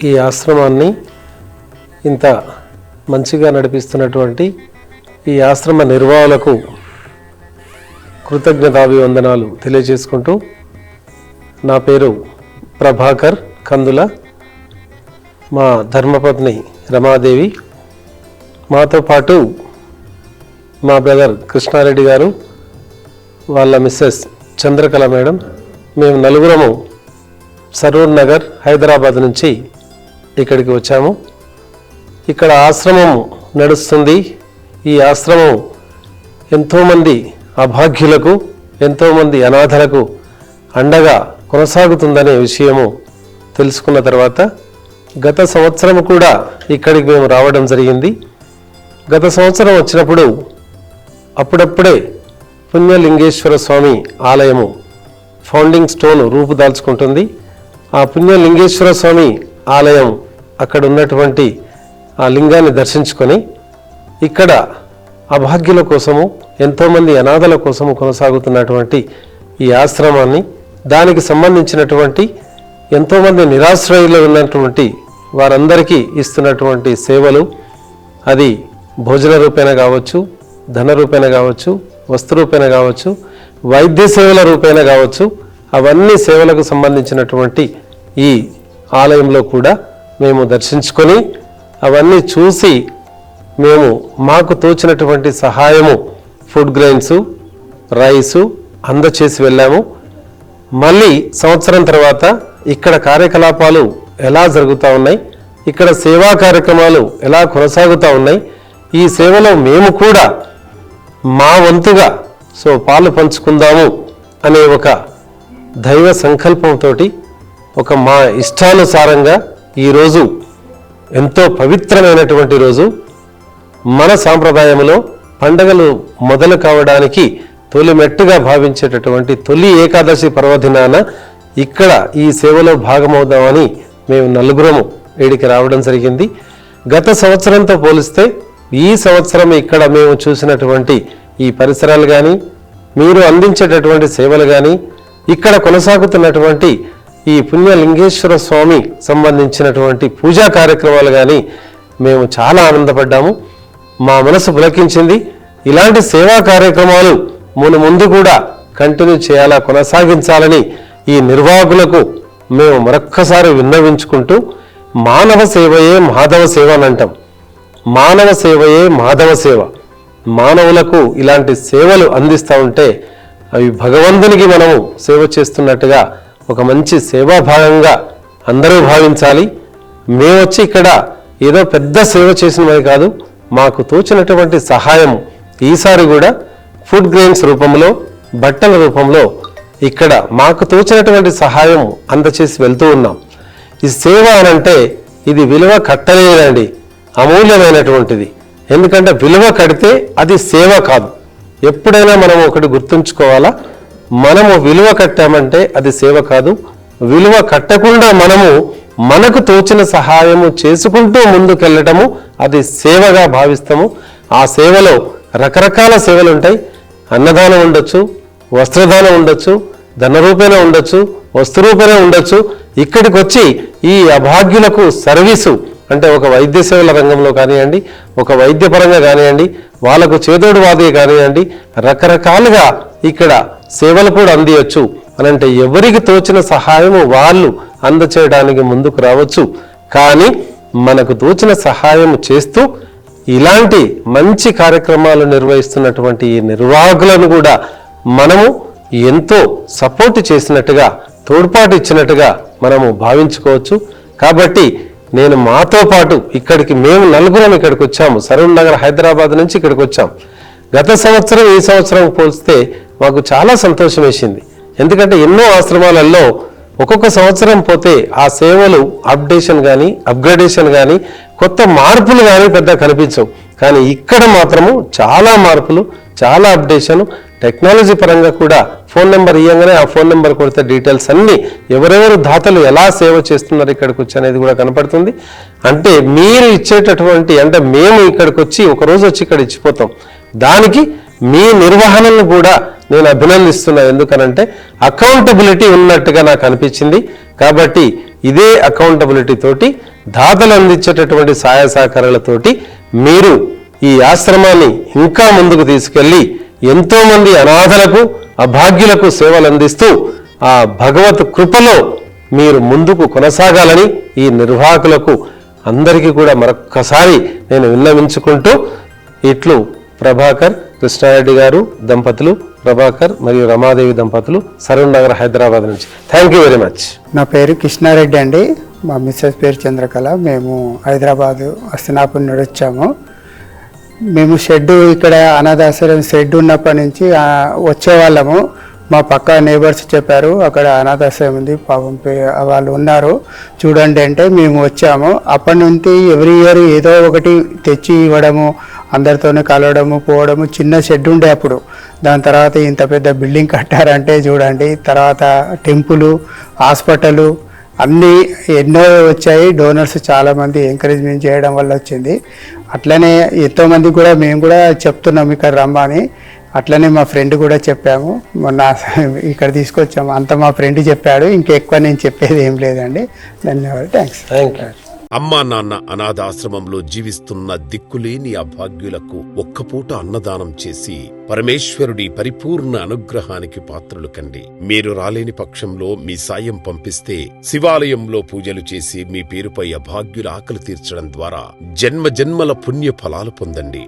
ఈ ఆశ్రమాన్ని ఇంత మంచిగా నడిపిస్తున్నటువంటి ఈ ఆశ్రమ నిర్వాహకులకు కృతజ్ఞతాభివందనాలు తెలియజేసుకుంటూ, నా పేరు ప్రభాకర్ కందుల, మా ధర్మపత్ని రమాదేవి, మాతో పాటు మా బ్రదర్ కృష్ణారెడ్డి గారు, వాళ్ళ మిస్సెస్ చంద్రకళ మేడం, మేము నలుగురము సరూర్ నగర్ హైదరాబాద్ నుంచి ఇక్కడికి వచ్చాము. ఇక్కడ ఆశ్రమం నడుస్తుంది. ఈ ఆశ్రమం ఎంతోమంది అభాగ్యులకు, ఎంతోమంది అనాథలకు అండగా కొనసాగుతుందనే విషయము తెలుసుకున్న తర్వాత గత సంవత్సరం కూడా ఇక్కడికి మేము రావడం జరిగింది. గత సంవత్సరం వచ్చినప్పుడు అప్పుడప్పుడే పుణ్యలింగేశ్వర స్వామి ఆలయము ఫౌండింగ్ స్టోన్ రూపుదాల్చుకుంటుంది. ఆ పుణ్యలింగేశ్వర స్వామి ఆలయం అక్కడ ఉన్నటువంటి ఆ లింగాన్ని దర్శించుకొని ఇక్కడ అభాగ్యుల కోసము, ఎంతోమంది అనాథల కోసము కొనసాగుతున్నటువంటి ఈ ఆశ్రమాన్ని, దానికి సంబంధించినటువంటి ఎంతోమంది నిరాశ్రయులు ఉన్నటువంటి వారందరికీ ఇస్తున్నటువంటి సేవలు, అది భోజన రూపేణ కావచ్చు, ధన రూపేణ కావచ్చు, వస్తు రూపేణ కావచ్చు, వైద్య సేవల రూపేణ కావచ్చు, అవన్నీ సేవలకు సంబంధించినటువంటి ఈ ఆలయంలో కూడా మేము దర్శించుకొని అవన్నీ చూసి మేము మాకు తోచినటువంటి సహాయము, ఫుడ్ గ్రెయిన్స్, రైసు అందచేసి వెళ్ళాము. మళ్ళీ సంవత్సరం తర్వాత ఇక్కడ కార్యకలాపాలు ఎలా జరుగుతూ ఉన్నాయి, ఇక్కడ సేవా కార్యక్రమాలు ఎలా కొనసాగుతూ ఉన్నాయి, ఈ సేవలో మేము కూడా మా వంతుగా పాలు పంచుకుందాము అనే ఒక దైవ సంకల్పంతో, ఒక మా ఇష్టానుసారంగా ఈరోజు ఎంతో పవిత్రమైనటువంటి రోజు, మన సాంప్రదాయంలో పండగలు మొదలు కావడానికి తొలి మెట్టుగా భావించేటటువంటి తొలి ఏకాదశి పర్వదినాన ఇక్కడ ఈ సేవలో భాగమవుదామని మేము నలుగురము వీడికి రావడం జరిగింది. గత సంవత్సరంతో పోలిస్తే ఈ సంవత్సరం ఇక్కడ మేము చూసినటువంటి ఈ పరిసరాలు కానీ, మీరు అందించేటటువంటి సేవలు కానీ, ఇక్కడ కొనసాగుతున్నటువంటి ఈ పుణ్యలింగేశ్వర స్వామి సంబంధించినటువంటి పూజా కార్యక్రమాలు కానీ మేము చాలా ఆనందపడ్డాము. మా మనసు పులకించింది. ఇలాంటి సేవా కార్యక్రమాలు ముందు కూడా కంటిన్యూ చేయాలా, కొనసాగించాలని ఈ నిర్వాహకులకు మేము మరొక్కసారి విన్నవించుకుంటూ, మానవ సేవయే మాధవ సేవ అని అంటాం. మానవ సేవయే మాధవ సేవ. మానవులకు ఇలాంటి సేవలు అందిస్తూ ఉంటే అవి భగవంతునికి మనము సేవ చేస్తున్నట్టుగా ఒక మంచి సేవాభాగంగా అందరూ భావించాలి. మేము వచ్చి ఇక్కడ ఏదో పెద్ద సేవ చేసినవి కాదు, మాకు తోచినటువంటి సహాయం ఈసారి కూడా ఫుడ్ గ్రెయిన్స్ రూపంలో, బట్టల రూపంలో ఇక్కడ మాకు తోచినటువంటి సహాయం అందచేసి వెళ్తూ ఉన్నాం. ఈ సేవ అనంటే ఇది విలువ కట్టలేదండి, అమూల్యమైనటువంటిది. ఎందుకంటే విలువ కడితే అది సేవ కాదు. ఎప్పుడైనా మనం ఒకటి గుర్తుంచుకోవాలా, మనము విలువ కట్టామంటే అది సేవ కాదు. విలువ కట్టకుండా మనము మనకు తోచిన సహాయము చేసుకుంటూ ముందుకెళ్ళటము అది సేవగా భావిస్తాము. ఆ సేవలో రకరకాల సేవలు ఉంటాయి. అన్నదానం ఉండొచ్చు, వస్త్రదానం ఉండొచ్చు, ధన రూపేణ ఉండొచ్చు, వస్తు రూపేణ ఉండొచ్చు. ఇక్కడికి వచ్చి ఈ అభాగ్యులకు సర్వీసు అంటే ఒక వైద్య సేవల రంగంలో కానివ్వండి, ఒక వైద్యపరంగా కానివ్వండి, వాళ్ళకు చేదోడు వాదే కానివ్వండి, రకరకాలుగా ఇక్కడ సేవలు కూడా అందియచ్చు అనంటే ఎవరికి తోచిన సహాయము వాళ్ళు అందచేయడానికి ముందుకు రావచ్చు. కానీ మనకు తోచిన సహాయం చేస్తూ ఇలాంటి మంచి కార్యక్రమాలు నిర్వహిస్తున్నటువంటి ఈ నిర్వాహకులను కూడా మనము ఎంతో సపోర్ట్ చేసినట్టుగా, తోడ్పాటు ఇచ్చినట్టుగా మనము భావించుకోవచ్చు. కాబట్టి నేను మాతో పాటు ఇక్కడికి మేము నలుగురం ఇక్కడికి వచ్చాము. సరూర్ నగర్ హైదరాబాద్ నుంచి ఇక్కడికి వచ్చాం. గత సంవత్సరం ఈ సంవత్సరం పోల్స్తే మాకు చాలా సంతోషం వేసింది. ఎందుకంటే ఎన్నో ఆశ్రమాలలో ఒక్కొక్క సంవత్సరం పోతే ఆ సేవలు అప్డేషన్ కానీ, అప్గ్రేడేషన్ కానీ, కొత్త మార్పులు కానీ పెద్ద కనిపించవు. కానీ ఇక్కడ మాత్రము చాలా మార్పులు, చాలా అప్డేషన్, టెక్నాలజీ పరంగా కూడా ఫోన్ నెంబర్ ఇవ్వగానే ఆ ఫోన్ నెంబర్ కొడితే డీటెయిల్స్ అన్నీ ఎవరెవరు దాతలు ఎలా సేవ చేస్తున్నారు ఇక్కడికి వచ్చి అనేది కూడా కనపడుతుంది. అంటే మీరు ఇచ్చేటటువంటి, అంటే మేము ఇక్కడికి వచ్చి ఒకరోజు వచ్చి ఇక్కడ ఇచ్చిపోతాం, దానికి మీ నిర్వహణను కూడా నేను అభినందిస్తున్నాను. ఎందుకనంటే అకౌంటబిలిటీ ఉన్నట్టుగా నాకు అనిపించింది. కాబట్టి ఇదే అకౌంటబిలిటీ తోటి దాతలు అందించేటటువంటి సహాయ సహకారాలతోటి మీరు ఈ ఆశ్రమాన్ని ఇంకా ముందుకు తీసుకెళ్లి ఎంతో మంది అనాథలకు అభాగ్యులకు సేవలు అందిస్తూ ఆ భగవత్ కృపలో మీరు ముందుకు కొనసాగాలని ఈ నిర్వాహకులకు అందరికీ కూడా మరొక్కసారి నేను విన్నవించుకుంటూ ఇట్లు ప్రభాకర్ కృష్ణారెడ్డి గారు దంపతులు, ప్రభాకర్ మరియు రమాదేవి దంపతులు, సరూర్ నగర్, హైదరాబాద్ నుంచి. Thank you very much. నా పేరు కృష్ణారెడ్డి అండి. మా మిస్సెస్ పేరు చంద్రకళ. మేము హైదరాబాదు హస్తినాపురం నుండి వచ్చాము. మేము ఇక్కడ అనాథాశ్రమం షెడ్ ఉన్నప్పటి నుంచి వచ్చేవాళ్ళము. మా పక్క నేబర్స్ చెప్పారు అక్కడ అనాథాశ్రమం ఉంది, పాపం వాళ్ళు ఉన్నారు చూడండి అంటే మేము వచ్చాము. అప్పటి నుంచి ఎవ్రీ ఇయర్ ఏదో ఒకటి తెచ్చి ఇవ్వడము, అందరితోనే కలవడము, పోవడము. చిన్న షెడ్ ఉండే అప్పుడు, దాని తర్వాత ఇంత పెద్ద బిల్డింగ్ కట్టారంటే చూడండి. తర్వాత టెంపుల్, హాస్పిటల్ అన్నీ ఎన్నో వచ్చాయి. డోనర్స్ చాలామంది ఎంకరేజ్మెంట్ చేయడం వల్ల వచ్చింది. అట్లనే ఎంతోమంది కూడా మేము కూడా చెప్తున్నాం ఇక్కడ రమ్మని. అట్లనే మా ఫ్రెండ్ కూడా చెప్పాము, మొన్న ఇక్కడ తీసుకొచ్చాము. అంత మా ఫ్రెండ్ చెప్పాడు, ఇంకెక్కువ నేను చెప్పేది ఏం లేదండి. ధన్యవాదాలు. థ్యాంక్స్. Thank you. అమ్మా నాన్న అనాథాశ్రమంలో జీవిస్తున్న దిక్కులేని అభాగ్యులకు ఒక్కపూట అన్నదానం చేసి పరమేశ్వరుడి పరిపూర్ణ అనుగ్రహానికి పాత్రులు కండి. మీరు రాలేని పక్షంలో మీ సాయం పంపిస్తే శివాలయంలో పూజలు చేసి మీ పేరుపై అభాగ్యుల ఆకలి తీర్చడం ద్వారా జన్మ జన్మల పుణ్య ఫలాలు పొందండి.